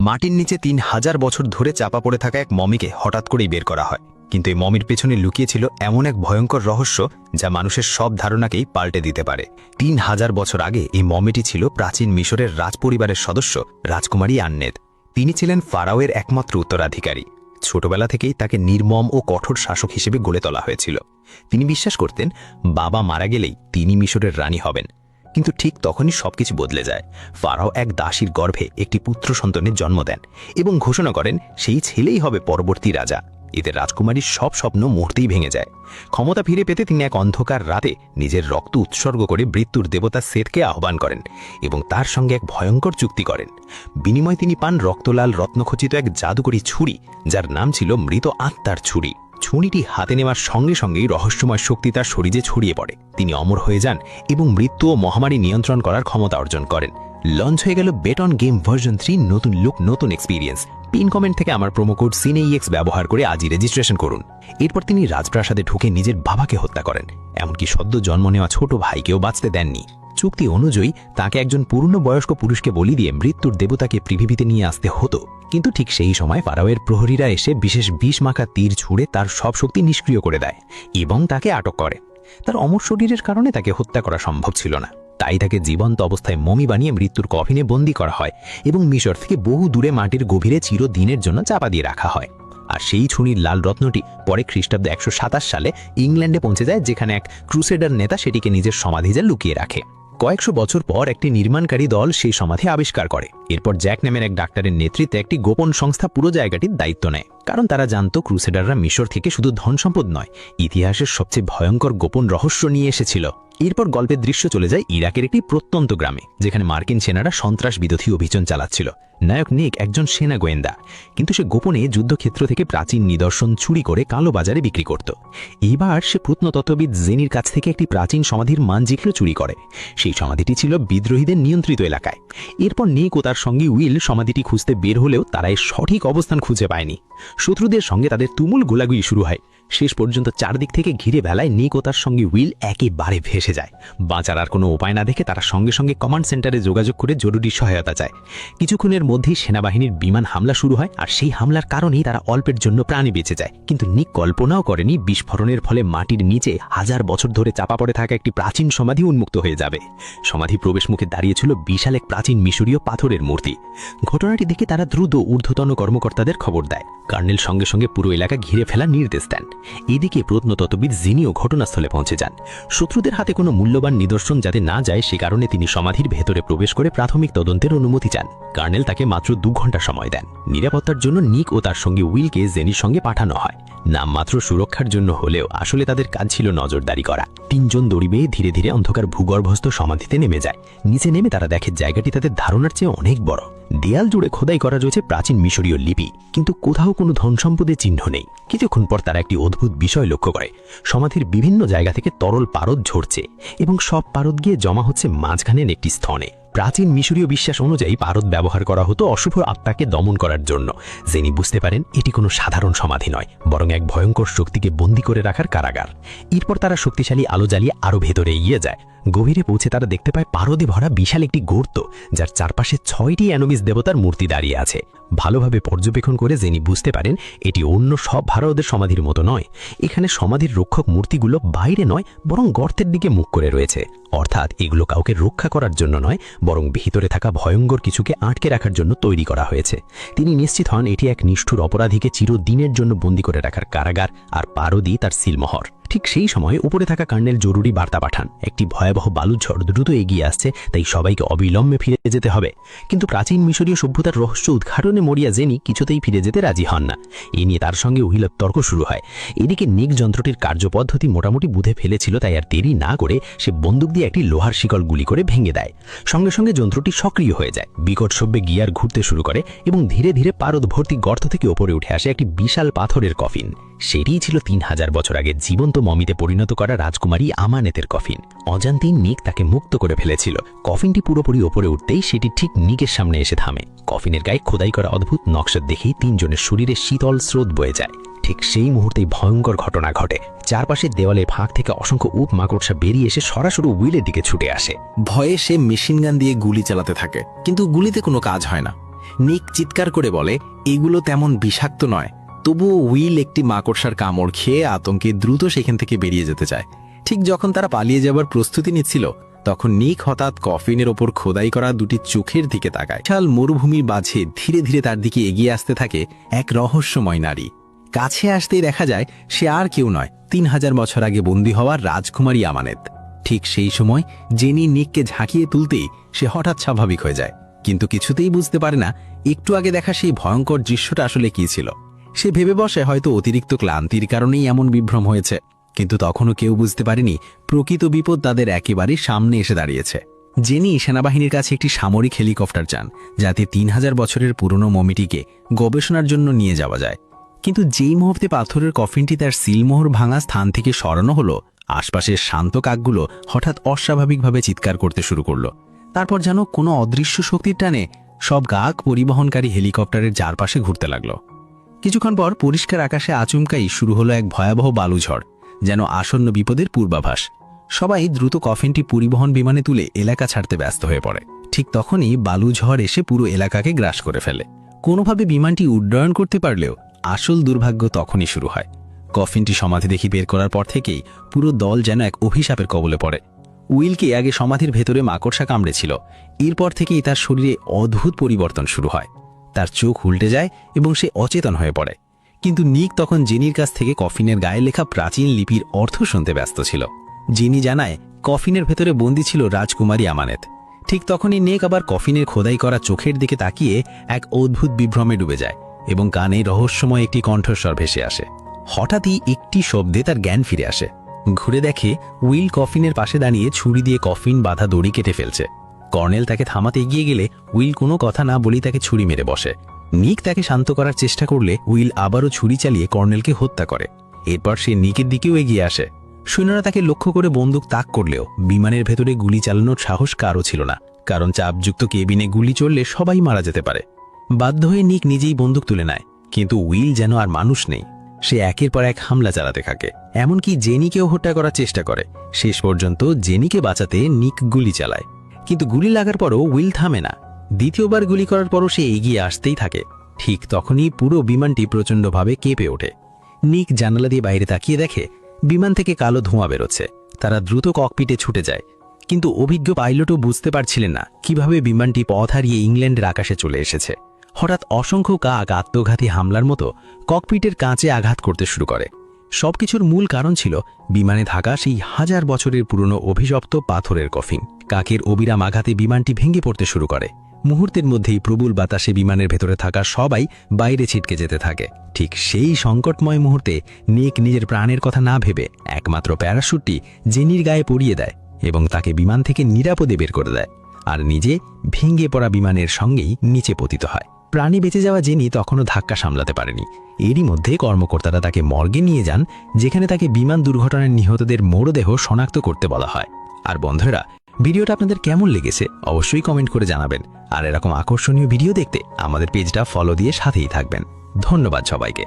মাটির নিচে ৩,০০০ বছর ধরে চাপা পড়ে থাকা এক মমিকে হঠাৎ করেই বের করা হয়, কিন্তু এই মমির পেছনে লুকিয়ে ছিল এমন এক ভয়ঙ্কর রহস্য যা মানুষের সব ধারণাকেই পাল্টে দিতে পারে। ৩,০০০ বছর আগে এই মমিটি ছিল প্রাচীন মিশরের রাজপরিবারের সদস্য রাজকুমারী আন্নেত। তিনি ছিলেন ফারাওয়ের একমাত্র উত্তরাধিকারী। ছোটবেলা থেকেই তাকে নির্মম ও কঠোর শাসক হিসেবে গড়ে তোলা হয়েছিল। তিনি বিশ্বাস করতেন বাবা মারা গেলেই তিনি মিশরের রানী হবেন। কিন্তু ঠিক তখনই সবকিছু বদলে যায়। ফারাও এক দাসীর গর্ভে একটি পুত্র সন্তানের জন্ম দেন এবং ঘোষণা করেন সেই ছেলেই হবে পরবর্তী রাজা। এতে রাজকুমারীর সব স্বপ্ন মুহূর্তেই ভেঙে যায়। ক্ষমতা ফিরে পেতে তিনি এক অন্ধকার রাতে নিজের রক্ত উৎসর্গ করে মৃত্যুর দেবতা সেতকে আহ্বান করেন এবং তার সঙ্গে এক ভয়ঙ্কর চুক্তি করেন। বিনিময়ে তিনি পান রক্তলাল রত্নখচিত এক জাদুকরী ছুরি, যার নাম ছিল মৃত আত্মার ছুরি। ছুরিটি হাতে নেওয়ার সঙ্গে সঙ্গেই রহস্যময় শক্তি তার শরীরে ছড়িয়ে পড়ে। তিনি অমর হয়ে যান এবং মৃত্যু ও মহামারী নিয়ন্ত্রণ করার ক্ষমতা অর্জন করেন। লঞ্চ হয়ে গেল বেট অন গেম ভার্সন 3। নতুন লুক, নতুন এক্সপিরিয়েন্স। পিন কমেন্ট থেকে আমার প্রোমো কোড সিনেইএক্স ব্যবহার করে আজই রেজিস্ট্রেশন করুন। এরপর তিনি রাজপ্রাসাদে ঢুকে নিজের বাবাকে হত্যা করেন, এমনকি সদ্য জন্ম নেওয়া ছোট ভাইকেও বাঁচতে দেননি। চুক্তি অনুযায়ী তাকে একজন পূর্ণবয়স্ক পুরুষকে বলি দিয়ে মৃত্যুর দেবতাকে পৃথিবীতে নিয়ে আসতে হতো। কিন্তু ঠিক সেই সময় ফারাওয়ের প্রহরীরা এসে বিশেষ বিষ মাখা তীর ছুঁড়ে তার সব শক্তি নিষ্ক্রিয় করে দেয় এবং তাকে আটক করে। তার অমর শরীরের কারণে তাকে হত্যা করা সম্ভব ছিল না, তাই তাকে জীবন্ত অবস্থায় মমি বানিয়ে মৃত্যুর কফিনে বন্দী করা হয় এবং মিশর থেকে বহু দূরে মাটির গভীরে চিরদিনের জন্য চাপা দিয়ে রাখা হয়। আর সেই ছুরির লাল রত্নটি পরে খ্রিস্টাব্দ ১২৭ সালে ইংল্যান্ডে পৌঁছে যায়, যেখানে এক ক্রুসেডার নেতা সেটিকে নিজের সমাধিতে লুকিয়ে রাখে। কয়েকশো বছর পর একটি নির্মাণকারী দল সেই সমাধি আবিষ্কার করে। এরপর জ্যাক নামের এক ডাক্তারের নেতৃত্বে একটি গোপন সংস্থা পুরো জায়গাটির দায়িত্ব নেয়, কারণ তারা জানত ক্রুসেডাররা মিশর থেকে শুধু ধন সম্পদ নয়, ইতিহাসের সবচেয়ে ভয়ঙ্কর গোপন রহস্য নিয়ে এসেছিল। এরপর গল্পের দৃশ্য চলে যায় ইরাকের একটি প্রত্যন্ত গ্রামে, যেখানে মার্কিন সেনারা সন্ত্রাস বিরোধী অভিযান চালাচ্ছিল। নায়ক নিক একজন সেনা গোয়েন্দা, কিন্তু সে গোপনে যুদ্ধক্ষেত্র থেকে প্রাচীন নিদর্শন চুরি করে কালো বাজারে বিক্রি করত। এইবার সে প্রত্নতত্ত্ববিদ জেনির কাছ থেকে একটি প্রাচীন সমাধির মানচিত্র চুরি করে। সেই সমাধিটি ছিল বিদ্রোহীদের নিয়ন্ত্রিত এলাকায়। এরপর নিক ও তার সঙ্গী উইল সমাধিটি খুঁজতে বের হলেও তারা এর সঠিক অবস্থান খুঁজে পায়নি। শত্রুদের সঙ্গে তাদের তুমুল গোলাগুলি শুরু হয়। শেষ পর্যন্ত চারদিক থেকে ঘিরে বেলায় নিক ও তার সঙ্গে উইল একেবারে ভেসে যায়। বাঁচার আর কোনো উপায় না দেখে তারা সঙ্গে সঙ্গে কমান্ড সেন্টারে যোগাযোগ করে জরুরি সহায়তা চায়। কিছুক্ষণের মধ্যেই সেনাবাহিনীর বিমান হামলা শুরু হয়, আর সেই হামলার কারণেই তারা অল্পের জন্য প্রাণে বেঁচে যায়। কিন্তু নিক কল্পনাও করেনি বিস্ফোরণের ফলে মাটির নিচে 1000 বছর ধরে চাপা পড়ে থাকা একটি প্রাচীন সমাধি উন্মুক্ত হয়ে যাবে। সমাধি প্রবেশ মুখে দাঁড়িয়েছিল বিশাল এক প্রাচীন মিশরীয় পাথরের মূর্তি। ঘটনাটি দেখে তারা দ্রুত ঊর্ধ্বতন কর্মকর্তাদের খবর দেয়। কর্নেল সঙ্গে সঙ্গে পুরো এলাকা ঘিরে ফেলার নির্দেশ দেন। এদিকে প্রত্নতত্ত্ববিদ জিনিও ঘটনাস্থলে পৌঁছে যান। শত্রুদের হাতে কোনো মূল্যবান নিদর্শন যাতে না যায় সে কারণে তিনি সমাধির ভেতরে প্রবেশ করে প্রাথমিক তদন্তের অনুমতি চান। কর্নেল তাকে মাত্র 2 ঘন্টা সময় দেন। নিরাপত্তার জন্য নিক ও তার সঙ্গে উইলকে জেনির সঙ্গে পাঠানো হয়। নামমাত্র সুরক্ষার জন্য হলেও আসলে তাদের কাজ ছিল নজরদারি করা। 3 জন দড়ি বেয়ে ধীরে ধীরে অন্ধকার ভূগর্ভস্থ সমাধিতে নেমে যায়। নিচে নেমে তারা দেখে জায়গাটি তাদের ধারণার চেয়ে অনেক বড়। দেয়াল জুড়ে খোদাই করা রয়েছে প্রাচীন মিশরীয় লিপি, কিন্তু কোথাও কোনো ধন সম্পদের চিহ্ন নেই। কিছুক্ষণ পর তারা একটি অদ্ভুত বিষয় লক্ষ্য করে। সমাধির বিভিন্ন জায়গা থেকে তরল পারদ ঝরছে এবং সব পারদ গিয়ে জমা হচ্ছে মাঝখানের একটি স্থলে। প্রাচীন মিশরীয় বিশ্বাস অনুযায়ী পারদ ব্যবহার করা হতো অশুভ আত্মাকে দমন করার জন্য। জেনি বুঝতে পারেন এটি কোনো সাধারণ সমাধি নয়, বরং এক ভয়ঙ্কর শক্তিকে বন্দী করে রাখার কারাগার। এরপর তারা শক্তিশালী আলো জ্বালিয়ে আরও ভেতরে এগিয়ে যায়। গভীরে পৌঁছে তারা দেখতে পায় পারদে ভরা বিশাল একটি গর্ত, যার চারপাশে 6টি অ্যানোবিস দেবতার মূর্তি দাঁড়িয়ে আছে। ভালোভাবে পর্যবেক্ষণ করে জেনি বুঝতে পারেন এটি অন্য সব ভারতের সমাধির মতো নয়। এখানে সমাধির রক্ষক মূর্তিগুলো বাইরে নয়, বরং গর্তের দিকে মুখ করে রয়েছে। অর্থাৎ এগুলো কাউকে রক্ষা করার জন্য নয়, বরং ভিতরে থাকা ভয়ঙ্কর কিছুকে আটকে রাখার জন্য তৈরি করা হয়েছে। তিনি নিশ্চিত হন এটি এক নিষ্ঠুর অপরাধীকে চিরদিনের জন্য বন্দী করে রাখার কারাগার, আর পারদই তার সিলমোহর। ঠিক সেই সময় উপরে থাকা কর্নেল জরুরি বার্তা পাঠান। একটি ভয়াবহ বালুঝড় দ্রুত এগিয়ে আসছে, তাই সবাইকে অবিলম্বে ফিরে যেতে হবে। কিন্তু প্রাচীন মিশরীয় সভ্যতার রহস্য উদ্ঘাটনে মরিয়া জেনি কিছুতেই ফিরে যেতে রাজি হন না। এ নিয়ে তার সঙ্গে উইলের তর্ক শুরু হয়। এদিকে নিক যন্ত্রটির কার্যপদ্ধতি মোটামুটি বুঝে ফেলেছিল, তাই আর দেরি না করে সে বন্দুক দিয়ে একটি লোহার শিকল গুলি করে ভেঙে দেয়। সঙ্গে সঙ্গে যন্ত্রটি সক্রিয় হয়ে যায়। বিকট শব্দে গিয়ার ঘুরতে শুরু করে এবং ধীরে ধীরে পারদ ভর্তি গর্ত থেকে উপরে উঠে আসে একটি বিশাল পাথরের কফিন। সেটিই ছিল 3000 বছর আগে জীবন্ত মমিতে পরিণত করা রাজকুমারী আমানেতের কফিন। অজান্তেই নিক তাকে মুক্ত করে ফেলেছিল। কফিনটি পুরোপুরি ওপরে উঠতেই সেটি ঠিক নিকের সামনে এসে থামে। কফিনের গায়ে খোদাই করা অদ্ভুত নকশা দেখেই 3 জনের শরীরে শীতল স্রোত বয়ে যায়। ঠিক সেই মুহূর্তেই ভয়ঙ্কর ঘটনা ঘটে। চারপাশের দেওয়ালের ফাঁক থেকে অসংখ্য উট মাকড়সা বেরিয়ে এসে সরাসরি উইলের দিকে ছুটে আসে। ভয়ে সে মেশিন গান দিয়ে গুলি চালাতে থাকে, কিন্তু গুলিতে কোনো কাজ হয় না। নিক চিৎকার করে বলে এগুলো তেমন বিষাক্ত নয়। তবুও উইল একটি মাকড়সার কামড় খেয়ে আতঙ্কে দ্রুত সেখান থেকে বেরিয়ে যেতে চায়। ঠিক যখন তারা পালিয়ে যাবার প্রস্তুতি নিচ্ছিল, তখন নিক হঠাৎ কফিনের ওপর খোদাই করা দুটি চোখের দিকে তাকায়। বিশাল মরুভূমির মাঝে ধীরে ধীরে তার দিকে এগিয়ে আসতে থাকে এক রহস্যময় নারী। কাছে আসতেই দেখা যায় সে আর কেউ নয়, 3000 বছর আগে বন্দী হওয়া রাজকুমারী আমানেত। ঠিক সেই সময় জেনি নিককে ঝাঁকিয়ে তুলতেই সে হঠাৎ স্বাভাবিক হয়ে যায়, কিন্তু কিছুতেই বুঝতে পারে না একটু আগে দেখা সেই ভয়ঙ্কর দৃশ্যটা আসলে কি ছিল। সে ভেবে বসে হয়তো অতিরিক্ত ক্লান্তির কারণেই এমন বিভ্রম হয়েছে, কিন্তু তখনও কেউ বুঝতে পারেনি প্রকৃত বিপদ তাদের একেবারে সামনে এসে দাঁড়িয়েছে। জেনি সেনাবাহিনীর কাছে একটি সামরিক হেলিকপ্টার চান, যাতে 3000 বছরের পুরনো মমিটিকে গবেষণার জন্য নিয়ে যাওয়া যায়। কিন্তু যেই মুহূর্তে পাথরের কফিনটি তার সিলমোহর ভাঙা স্থান থেকে সরানো হলো, আশপাশের শান্ত কাকগুলো হঠাৎ অস্বাভাবিকভাবে চিৎকার করতে শুরু করলো। তারপর যেন কোনো অদৃশ্য শক্তির টানে সব কাক পরিবহনকারী হেলিকপ্টারের চারপাশে ঘুরতে লাগলো। কিছুক্ষণ পর পরিষ্কার আকাশে আচমকাই শুরু হলো এক ভয়াবহ বালুঝড়, যেন আসন্ন বিপদের পূর্বাভাস। সবাই দ্রুত কফিনটি পরিবহন বিমানে তুলে এলাকা ছাড়তে ব্যস্ত হয়ে পড়ে। ঠিক তখনই বালুঝড় এসে পুরো এলাকাকে গ্রাস করে ফেলে। কোনোভাবে বিমানটি উড্ডয়ন করতে পারলেও আসল দুর্ভাগ্য তখনই শুরু হয়। কফিনটি সমাধি দেখি বের করার পর থেকেই পুরো দল যেন এক অভিশাপের কবলে পড়ে। উইলকে আগে সমাধির ভেতরে মাকড়সা কামড়েছিল, এরপর থেকেই তার শরীরে অদ্ভুত পরিবর্তন শুরু হয়। তার চোখ উল্টে যায় এবং সে অচেতন হয়ে পড়ে। কিন্তু নিক তখন জেনির কাছ থেকে কফিনের গায়ে লেখা প্রাচীন লিপির অর্থ শুনতে ব্যস্ত ছিল। জেনি জানায় কফিনের ভেতরে বন্দী ছিল রাজকুমারী আমানেত। ঠিক তখনই নিক আবার কফিনের খোদাই করা চোখের দিকে তাকিয়ে এক অদ্ভুত বিভ্রমে ডুবে যায় এবং কানে রহস্যময় একটি কণ্ঠস্বর ভেসে আসে। হঠাৎই একটি শব্দে তার জ্ঞান ফিরে আসে। ঘুরে দেখে উইল কফিনের পাশে দাঁড়িয়ে ছুরি দিয়ে কফিন বাঁধা দড়ি কেটে ফেলছে। কর্নেল তাকে থামাতে এগিয়ে গেলে উইল কোনো কথা না বলেই তাকে ছুরি মেরে বসে। নিক তাকে শান্ত করার চেষ্টা করলে উইল আবারও ছুরি চালিয়ে কর্নেলকে হত্যা করে। এরপর সে নিকের দিকেও এগিয়ে আসে। সৈন্যরা তাকে লক্ষ্য করে বন্দুক তাক করলেও বিমানের ভেতরে গুলি চালানোর সাহস কারও ছিল না, কারণ চাপযুক্ত কেবিনে গুলি চললে সবাই মারা যেতে পারে। বাধ্য হয়ে নিক নিজেই বন্দুক তুলে নেয়, কিন্তু উইল যেন আর মানুষ নেই। সে একের পর এক হামলা চালাতে থাকে, এমনকি জেনিকেও হত্যা করার চেষ্টা করে। শেষ পর্যন্ত জেনিকে বাঁচাতে নিক গুলি চালায়, কিন্তু গুলি লাগার পরও উইল থামে না। দ্বিতীয়বার গুলি করার পরও সে এগিয়ে আসতেই থাকে। ঠিক তখনই পুরো বিমানটি প্রচণ্ডভাবে কেঁপে ওঠে। নিক জানালা দিয়ে বাইরে তাকিয়ে দেখে বিমান থেকে কালো ধোঁয়া বেরোচ্ছে। তারা দ্রুত ককপিটে ছুটে যায়, কিন্তু অভিজ্ঞ পাইলটও বুঝতে পারছিলেন না কিভাবে বিমানটি পথ হারিয়ে ইংল্যান্ডের আকাশে চলে এসেছে। হঠাৎ অসংখ্য কাক আত্মঘাতী হামলার মতো ককপিটের কাঁচে আঘাত করতে শুরু করে। সবকিছুর মূল কারণ ছিল বিমানে থাকা সেই 1000 বছরের পুরনো অভিশপ্ত পাথরের কফিন। কাকের অবিরাম আঘাতে বিমানটি ভেঙে পড়তে শুরু করে। মুহূর্তের মধ্যেই প্রবল বাতাসে বিমানের ভেতরে থাকা সবাই বাইরে ছিটকে যেতে থাকে। ঠিক সেই সংকটময় মুহূর্তে নিক নিজের প্রাণের কথা না ভেবে একমাত্র প্যারাশুটটি জেনির গায়ে পরিয়ে দেয় এবং তাকে বিমান থেকে নিরাপদে বের করে দেয়, আর নিজে ভেঙে পড়া বিমানের সঙ্গেই নিচে পতিত হয়। প্রাণী বেঁচে যাওয়া জেনি তখনও ধাক্কা সামলাতে পারেনি। এরই মধ্যে কর্মকর্তারা তাকে মর্গে নিয়ে যান, যেখানে তাকে বিমান দুর্ঘটনায় নিহতদের মরদেহ শনাক্ত করতে বলা হয়। আর বন্ধুরা, ভিডিওটা আপনাদের কেমন লেগেছে অবশ্যই কমেন্ট করে জানাবেন। আর এরকম আকর্ষণীয় ভিডিও দেখতে আমাদের পেজটা ফলো দিয়ে সাথেই থাকবেন। ধন্যবাদ সবাইকে।